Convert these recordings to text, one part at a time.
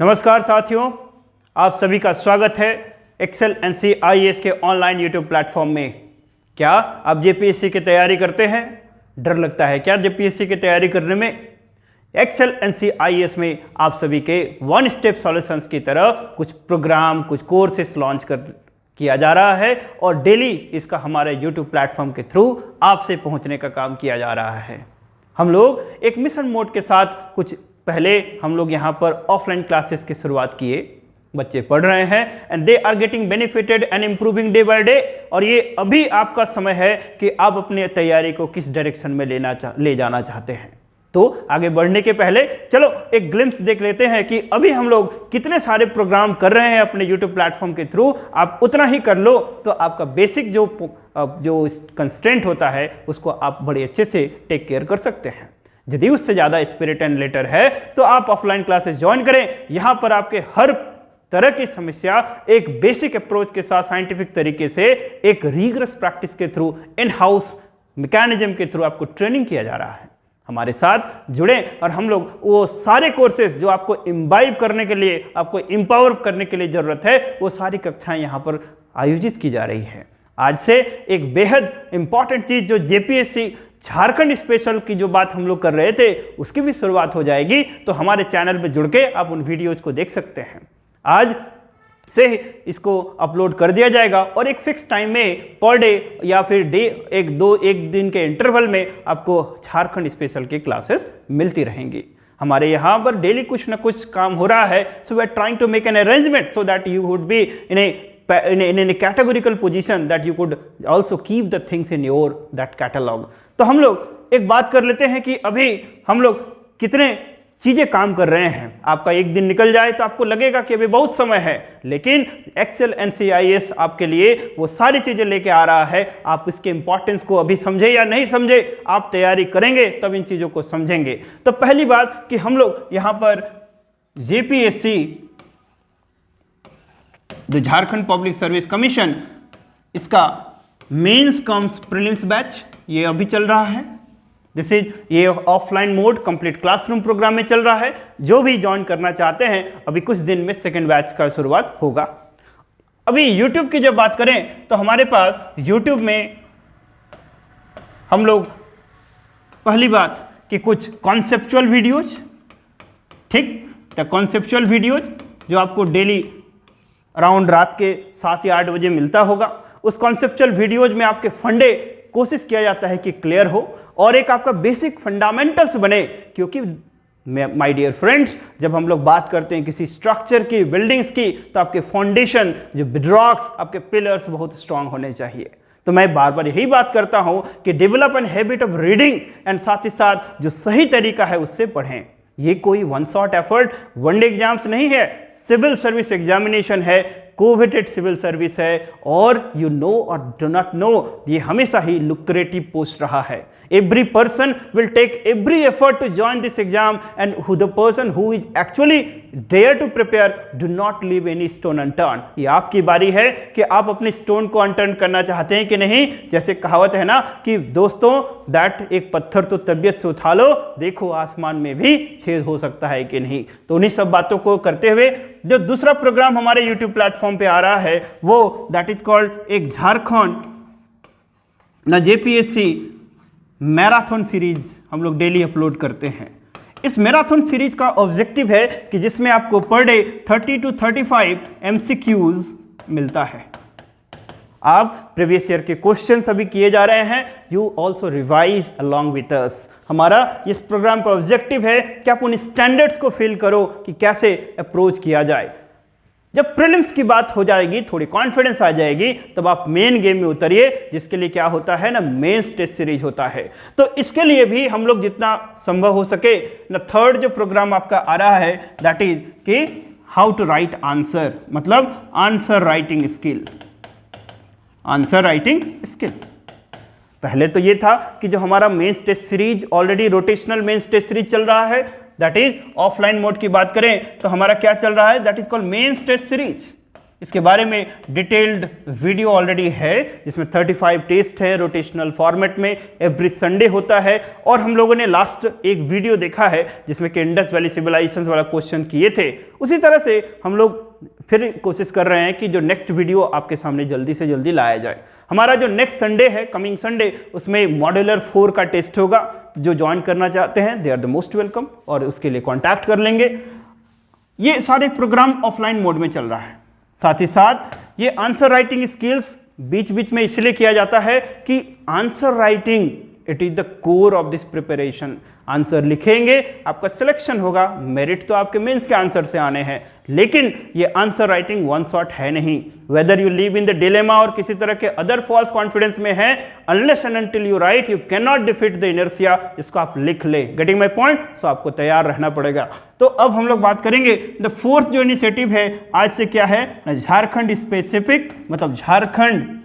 नमस्कार साथियों, आप सभी का स्वागत है एक्सेल एनसी आईएएस के ऑनलाइन यूट्यूब प्लेटफॉर्म में। क्या आप जेपीएससी की तैयारी करते हैं? डर लगता है क्या जेपीएससी की तैयारी करने में? एक्सेल एनसी आईएएस में आप सभी के वन स्टेप सॉल्यूशंस की तरह कुछ प्रोग्राम, कुछ कोर्सेस लॉन्च किया जा रहा है और डेली इसका हमारे यूट्यूब प्लेटफॉर्म के थ्रू आपसे पहुंचने का काम किया जा रहा है। हम लोग एक मिशन मोड के साथ कुछ पहले हम लोग यहाँ पर ऑफलाइन क्लासेस की शुरुआत किए, बच्चे पढ़ रहे हैं and they are getting benefited and improving day by day. और ये अभी आपका समय है कि आप अपनी तैयारी को किस डायरेक्शन में ले जाना चाहते हैं। तो आगे बढ़ने के पहले चलो एक ग्लिम्स देख लेते हैं कि अभी हम लोग कितने सारे प्रोग्राम कर रहे हैं अपने यूट्यूब प्लेटफॉर्म के थ्रू। आप उतना ही कर लो तो आपका बेसिक जो कंस्ट्रेंट होता है उसको आप बड़े अच्छे से टेक केयर कर सकते हैं। यदि उससे ज़्यादा स्पिरिट एंड लेटर है तो आप ऑफलाइन क्लासेस ज्वाइन करें। यहाँ पर आपके हर तरह की समस्या एक बेसिक अप्रोच के साथ साइंटिफिक तरीके से एक रीगरस प्रैक्टिस के थ्रू इन हाउस मैकेनिज्म के थ्रू आपको ट्रेनिंग किया जा रहा है। हमारे साथ जुड़े और हम लोग वो सारे कोर्सेज जो आपको इम्बाइब करने के लिए, आपको एम्पावर करने के लिए ज़रूरत है, वो सारी कक्षाएं यहाँ पर आयोजित की जा रही है। आज से एक बेहद इंपॉर्टेंट चीज़ जो जेपीएससी झारखंड स्पेशल की जो बात हम लोग कर रहे थे उसकी भी शुरुआत हो जाएगी। तो हमारे चैनल पे जुड़ के आप उन वीडियोज को देख सकते हैं। आज से इसको अपलोड कर दिया जाएगा और एक फिक्स टाइम में पर डे या फिर डे एक दिन के इंटरवल में आपको झारखंड स्पेशल की क्लासेस मिलती रहेंगी। हमारे यहाँ पर डेली कुछ ना कुछ काम हो रहा है। So we are trying to make an arrangement so that you would be in a categorical position that you could also keep the things in your that catalog। तो हम लोग एक बात कर लेते हैं कि अभी हम लोग कितने चीज़ें काम कर रहे हैं। आपका एक दिन निकल जाए तो आपको लगेगा कि अभी बहुत समय है, लेकिन एक्सेल एनसी आईएएस आपके लिए वो सारी चीज़ें लेके आ रहा है। आप इसके इंपॉर्टेंस को अभी समझे या नहीं समझे, आप तैयारी करेंगे तब इन चीज़ों को समझेंगे। तो पहली बात कि हम लोग यहाँ पर JPSC the Jharkhand public service commission, इसका मेंस कम्स प्रीलिम्स बैच ये अभी चल रहा है। जैसे ये offline mode complete classroom programme में चल रहा है। जो भी ज्वाइन करना चाहते हैं अभी कुछ दिन में सेकेंड बैच का शुरुआत होगा। अभी यूट्यूब की जब बात करें तो हमारे पास यूट्यूब में हम लोग पहली बात कि कुछ कॉन्सेप्चुअल वीडियोज, ठीक, तो कॉन्सेप्चुअल वीडियोज जो आपको डेली अराउंड रात के 7 या 8 बजे मिलता होगा। उस कॉन्सेप्चुअल वीडियोज में आपके फंडे कोशिश किया जाता है कि क्लियर हो और एक आपका बेसिक फंडामेंटल्स बने। क्योंकि माय डियर फ्रेंड्स, जब हम लोग बात करते हैं किसी स्ट्रक्चर की, बिल्डिंग्स की, तो आपके फाउंडेशन, जो बेडरॉक्स, आपके पिलर्स बहुत स्ट्रांग होने चाहिए। तो मैं बार बार यही बात करता हूं कि develop an habit of reading and साथ ही साथ जो सही तरीका है उससे पढ़ें। ये कोई one shot effort, one day exams नहीं है, सिविल सर्विस एग्जामिनेशन है, कोवेटेड सिविल सर्विस है और यू नो और डू नॉट नो, ये हमेशा ही लुक्रेटिव पोस्ट रहा है। Every person will take every effort to join this exam, and the person who is actually dare to prepare do not leave any stone unturned। ये आपकी बारी है कि आप अपने स्टोन को अनटर्न करना चाहते हैं कि नहीं। जैसे कहावत है ना कि दोस्तों, दैट एक पत्थर तो तबीयत से उठा लो, देखो आसमान में भी छेद हो सकता है कि नहीं। तो उन्हीं सब बातों को करते हुए जो दूसरा प्रोग्राम हमारे यूट्यूब प्लेटफॉर्म पे आ रहा है वो दैट इज कॉल्ड एक झारखंड ना जेपीएससी मैराथन सीरीज हम लोग डेली अपलोड करते हैं। इस मैराथन सीरीज का ऑब्जेक्टिव है कि जिसमें आपको पर डे 30 to 35 MCQs मिलता है। आप प्रीवियस ईयर के क्वेश्चंस अभी किए जा रहे हैं, you also revise along with us. हमारा इस प्रोग्राम का ऑब्जेक्टिव है कि आप उन स्टैंडर्ड्स को फील करो कि कैसे अप्रोच किया जाए। जब प्रीलिम्स की बात हो जाएगी, थोड़ी कॉन्फिडेंस आ जाएगी, तब आप मेन गेम में उतरिए, जिसके लिए क्या होता है ना, मेंस टेस्ट सीरीज होता है। तो इसके लिए भी हम लोग जितना संभव हो सके ना, थर्ड जो प्रोग्राम आपका आ रहा है दैट इज कि हाउ टू राइट आंसर, मतलब answer writing skill, answer writing skill. पहले तो ये था कि जो हमारा mains test series already rotational mains test series चल रहा है, दैट इज ऑफलाइन मोड की बात करें तो हमारा क्या चल रहा है, that is called mains test series. इसके बारे में डिटेल्ड वीडियो ऑलरेडी है जिसमें 35 टेस्ट है रोटेशनल फॉर्मेट में, एवरी संडे होता है। और हम लोगों ने लास्ट एक वीडियो देखा है जिसमें कि इंडस वैली सिविलाइजेशन वाला क्वेश्चन किए थे। उसी तरह से हम लोग फिर कोशिश कर रहे हैं कि जो नेक्स्ट वीडियो आपके सामने जल्दी से जल्दी लाया जाए। हमारा जो नेक्स्ट संडे है, कमिंग संडे, उसमें मॉड्यूलर 4 का टेस्ट होगा। जो ज्वाइन करना चाहते हैं they are the most welcome और उसके लिए कॉन्टैक्ट कर लेंगे। ये सारे प्रोग्राम ऑफलाइन मोड में चल रहा है। साथ ही साथ ये आंसर राइटिंग स्किल्स बीच बीच में इसलिए किया जाता है कि answer writing it is the core of this preparation. Answer लिखेंगे, आपका सिलेक्शन होगा, मेरिट तो आपके मेंस के आंसर से आने हैं, लेकिन ये आंसर राइटिंग वन शॉट है नहीं। Whether you live in the dilemma और किसी तरह के अदर फॉल्स कॉन्फिडेंस में है, unless and until you right you can not defeat the inertia. इसको आप लिख ले, गेटिंग माई पॉइंट। सो आपको तैयार रहना पड़ेगा। तो अब हम लोग बात करेंगे द फोर्थ जो इनिशिएटिव है आज से क्या है, झारखंड स्पेसिफिक, मतलब झारखंड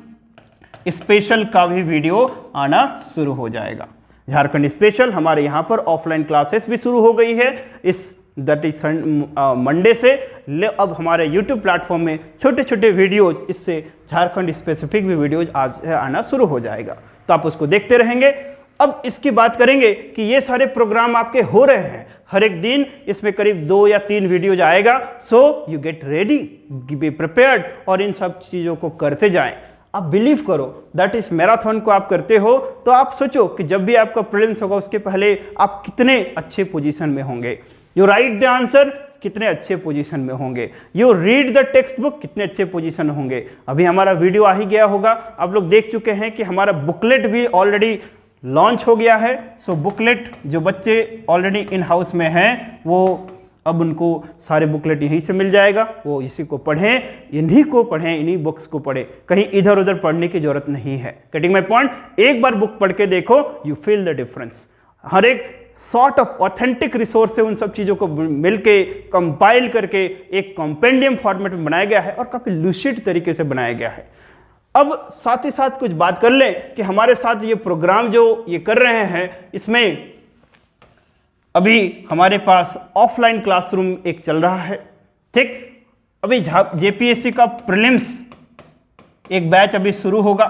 स्पेशल का भी वीडियो आना शुरू हो जाएगा। झारखंड स्पेशल हमारे यहाँ पर ऑफलाइन क्लासेस भी शुरू हो गई है इस दैट इज मंडे से। अब हमारे यूट्यूब प्लेटफॉर्म में छोटे छोटे वीडियोज, इससे झारखंड स्पेसिफिक भी वीडियोज आज आना शुरू हो जाएगा, तो आप उसको देखते रहेंगे। अब इसकी बात करेंगे कि ये सारे प्रोग्राम आपके हो रहे हैं, हर एक दिन इसमें करीब 2 या 3 वीडियोज आएगा। So you get ready, be prepared और इन सब चीज़ों को करते जाएं। आप बिलीव करो दैट इज मैराथन को आप करते हो तो आप सोचो कि जब भी आपका प्रीलिम्स होगा उसके पहले आप कितने अच्छे पोजीशन में होंगे। यू राइट द आंसर, कितने अच्छे पोजीशन में होंगे। You read the text book, कितने अच्छे पोजीशन होंगे। अभी हमारा वीडियो आ ही गया होगा, आप लोग देख चुके हैं कि हमारा बुकलेट भी ऑलरेडी लॉन्च हो गया है। सो बुकलेट जो बच्चे ऑलरेडी इन हाउस में हैं वो अब उनको सारे बुकलेट यहीं से मिल जाएगा, वो इसी को पढ़ें, इन्हीं को पढ़ें, इन्हीं बुक्स को पढ़ें, कहीं इधर उधर पढ़ने की जरूरत नहीं है। Getting my point. एक बार बुक पढ़ के देखो, यू फील द डिफरेंस। हर एक सॉर्ट ऑफ ऑथेंटिक रिसोर्स से उन सब चीज़ों को मिलके कंपाइल करके एक कॉम्पेंडियम फॉर्मेट में बनाया गया है और काफ़ी लूसिड तरीके से बनाया गया है। अब साथ ही साथ कुछ बात कर लें कि हमारे साथ ये प्रोग्राम जो ये कर रहे हैं, इसमें अभी हमारे पास ऑफलाइन क्लासरूम एक चल रहा है, ठीक। अभी जेपीएससी का प्रीलिम्स एक बैच अभी शुरू होगा,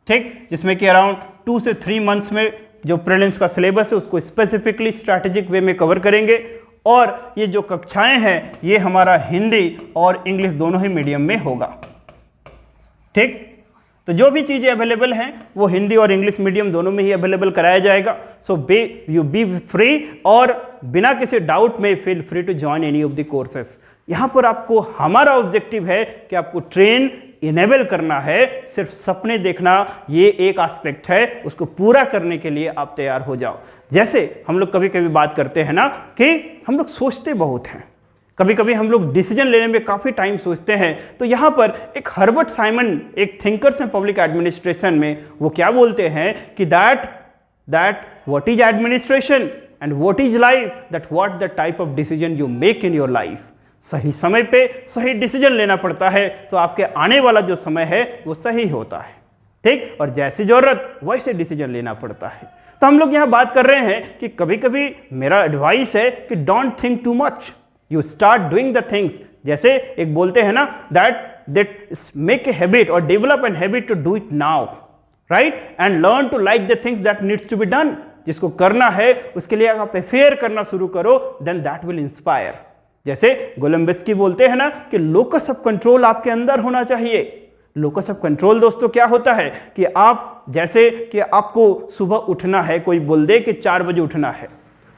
ठीक, जिसमें कि अराउंड 2 से 3 मंथ्स में जो प्रीलिम्स का सिलेबस है उसको स्पेसिफिकली स्ट्रैटेजिक वे में कवर करेंगे। और ये जो कक्षाएं हैं ये हमारा हिंदी और इंग्लिश दोनों ही मीडियम में होगा, ठीक। तो जो भी चीज़ें अवेलेबल हैं वो हिंदी और इंग्लिश मीडियम दोनों में ही अवेलेबल कराया जाएगा। सो यू बी फ्री और बिना किसी डाउट में feel free to join any of the courses. यहाँ पर आपको हमारा ऑब्जेक्टिव है कि आपको ट्रेन इनेबल करना है, सिर्फ सपने देखना ये एक एस्पेक्ट है, उसको पूरा करने के लिए आप तैयार हो जाओ। जैसे हम लोग कभी कभी बात करते हैं ना कि हम लोग सोचते बहुत हैं, कभी कभी हम लोग डिसीजन लेने में काफ़ी टाइम सोचते हैं। तो यहाँ पर एक हर्बर्ट साइमन, एक थिंकर्स इन पब्लिक एडमिनिस्ट्रेशन में वो क्या बोलते हैं कि that what is administration and what is life, that what the type of decision you make in your life. सही समय पे सही डिसीजन लेना पड़ता है तो आपके आने वाला जो समय है वो सही होता है, ठीक। और जैसी जरूरत वैसे डिसीजन लेना पड़ता है। तो हम लोग यहाँ बात कर रहे हैं कि कभी कभी मेरा एडवाइस है कि don't think too much, you start doing the things. जैसे एक बोलते हैं ना दैट मेक ए हैबिट और develop an habit to do it now, right, and learn to like the things that needs to be done. जिसको करना है उसके लिए आप अफेयर करना शुरू करो, देन दैट विल इंस्पायर। जैसे गोलम्बिस्की बोलते हैं ना कि लोकस ऑफ कंट्रोल आपके अंदर होना चाहिए। लोकस ऑफ कंट्रोल दोस्तों क्या होता है कि आप जैसे कि आपको सुबह उठना है, कोई बोल दे कि 4 बजे उठना है,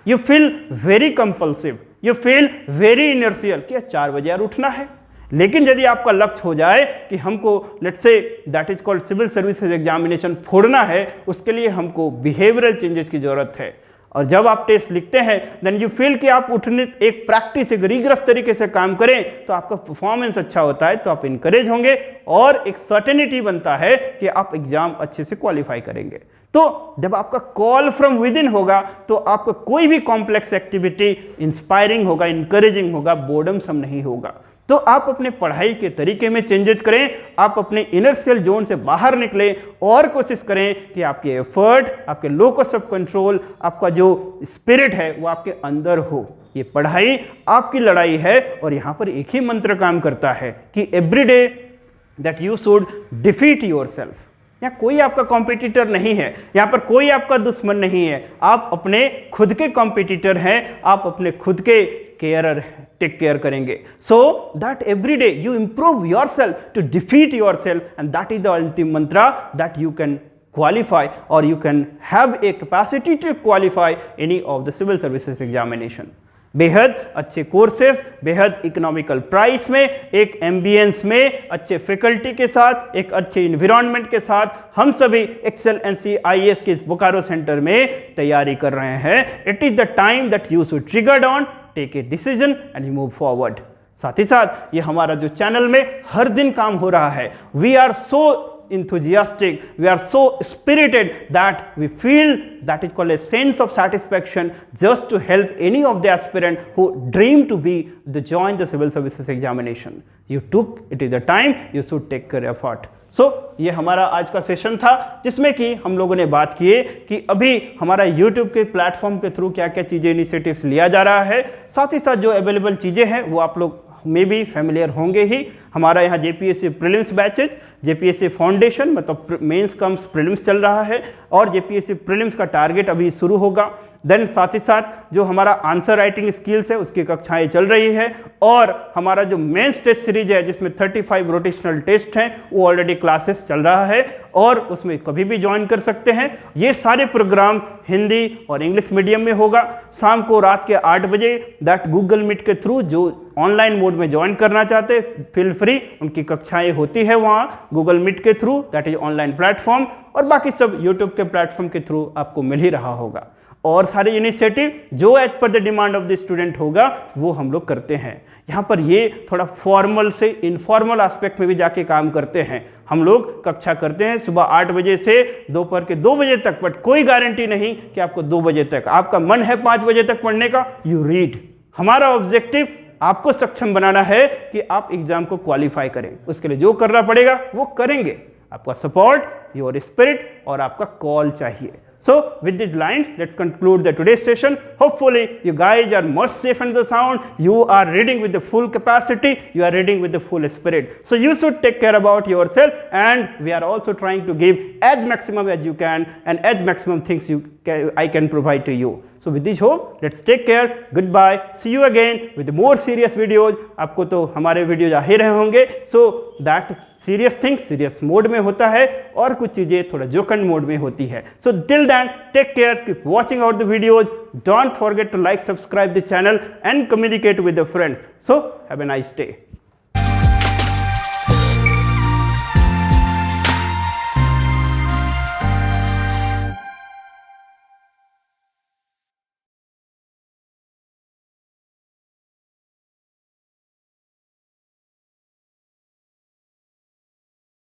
you feel very compulsive, you feel very inertial कि 4 बजे यार उठना है। लेकिन यदि आपका लक्ष्य हो जाए कि हमको let's say that is called civil services examination फोड़ना है, उसके लिए हमको बिहेवियरल चेंजेस की जरूरत है। और जब आप टेस्ट लिखते हैं देन यू फील कि आप उठने एक प्रैक्टिस, एक रिगरस तरीके से काम करें तो आपका परफॉर्मेंस अच्छा होता है, तो आप इंकरेज होंगे और एक सर्टेनिटी बनता है कि आप एग्जाम अच्छे से क्वालिफाई करेंगे। तो जब आपका कॉल फ्रॉम विद इन होगा तो आपका कोई भी कॉम्प्लेक्स एक्टिविटी इंस्पायरिंग होगा, इंकरेजिंग होगा, बोर्डमसम नहीं होगा। तो आप अपने पढ़ाई के तरीके में चेंजेस करें, आप अपने इनर्शियल जोन से बाहर निकलें और कोशिश करें कि आपके एफर्ट, आपके लोकस ऑफ कंट्रोल, आपका जो स्पिरिट है वो आपके अंदर हो। ये पढ़ाई आपकी लड़ाई है और यहाँ पर एक ही मंत्र काम करता है कि every day that you should defeat yourself. यहाँ कोई आपका कॉम्पिटिटर नहीं है, यहाँ पर कोई आपका दुश्मन नहीं है, आप अपने खुद के कॉम्पिटिटर हैं, आप अपने खुद के केयरर टेक केयर करेंगे। So that every day you improve yourself to defeat yourself and that is the ultimate mantra that you can qualify or you can have a capacity to qualify any of the civil services examination। बेहद अच्छे courses, बेहद economical price में, एक ambience में, अच्छे faculty के साथ, एक अच्छे इन्वायरमेंट के साथ हम सभी एक्सेलेंसी IAS के बोकारो सेंटर में तैयारी कर रहे हैं। It is the time that you should triggered on, take a decision and you move forward. साथ ही साथ ये हमारा जो चैनल में हर दिन काम हो रहा है, we are so enthusiastic, we are so spirited that we feel that is called a sense of satisfaction just to help any of the aspirant who dream to be the join the civil services examination। You took, it is the time you should take care effort। So ये हमारा आज का session था जिसमें कि हम लोगों ने बात की कि अभी हमारा YouTube के प्लेटफॉर्म के थ्रू क्या क्या चीज़ें इनिशिएटिव्स लिया जा रहा है, साथ ही साथ जो अवेलेबल चीज़ें हैं वो आप लोग में भी फेमिलियर होंगे ही। हमारा यहाँ JPSC prelims batches, JPSC foundation मतलब मेंस कम्स प्रीलिम्स चल रहा है और JPSC प्रीलिम्स का टारगेट अभी शुरू होगा। देन साथ ही साथ जो हमारा आंसर राइटिंग स्किल्स है उसकी कक्षाएं चल रही है और हमारा जो मेंस टेस्ट सीरीज है जिसमें 35 रोटेशनल टेस्ट हैं वो ऑलरेडी क्लासेस चल रहा है और उसमें कभी भी ज्वाइन कर सकते हैं। ये सारे प्रोग्राम हिंदी और इंग्लिश मीडियम में होगा। शाम को रात के 8 बजे दैट गूगल मीट के थ्रू जो ऑनलाइन मोड में ज्वाइन करना चाहते फील फ्री, उनकी कक्षाएं होती है वहाँ गूगल मीट के through, that is online platform, और बाकी सब यूट्यूब के प्लेटफॉर्म के थ्रू आपको मिल ही रहा होगा। और सारे इनिशिएटिव जो as per the demand of the student होगा वो हम लोग करते हैं। यहाँ पर ये थोड़ा फॉर्मल से इनफॉर्मल एस्पेक्ट में भी जाके काम करते हैं। हम लोग कक्षा करते हैं सुबह 8 बजे से दोपहर के 2 बजे तक, बट कोई गारंटी नहीं कि आपको 2 बजे तक, आपका मन है 5 बजे तक पढ़ने का, यू रीड। हमारा ऑब्जेक्टिव आपको सक्षम बनाना है कि आप एग्जाम को क्वालिफाई करें, उसके लिए जो करना पड़ेगा वो करेंगे। आपका सपोर्ट, योर स्पिरिट और आपका कॉल चाहिए। So with these lines, let's conclude the today's session. Hopefully you guys are much safe and the sound. You are reading with the full capacity. You are reading with the full spirit. So you should take care about yourself, and we are also trying to give as maximum as you can and as maximum things I can provide to you. So with this hope, let's take care. Goodbye. See you again with more serious videos. आपको तो हमारे videos आ ही रहे होंगे. So that serious things serious mode में होता है और कुछ चीजें थोड़ा जोकन मोड में होती है. So till then, take care. Keep watching out the videos. Don't forget to like, subscribe the channel and communicate with the friends. So have a nice day.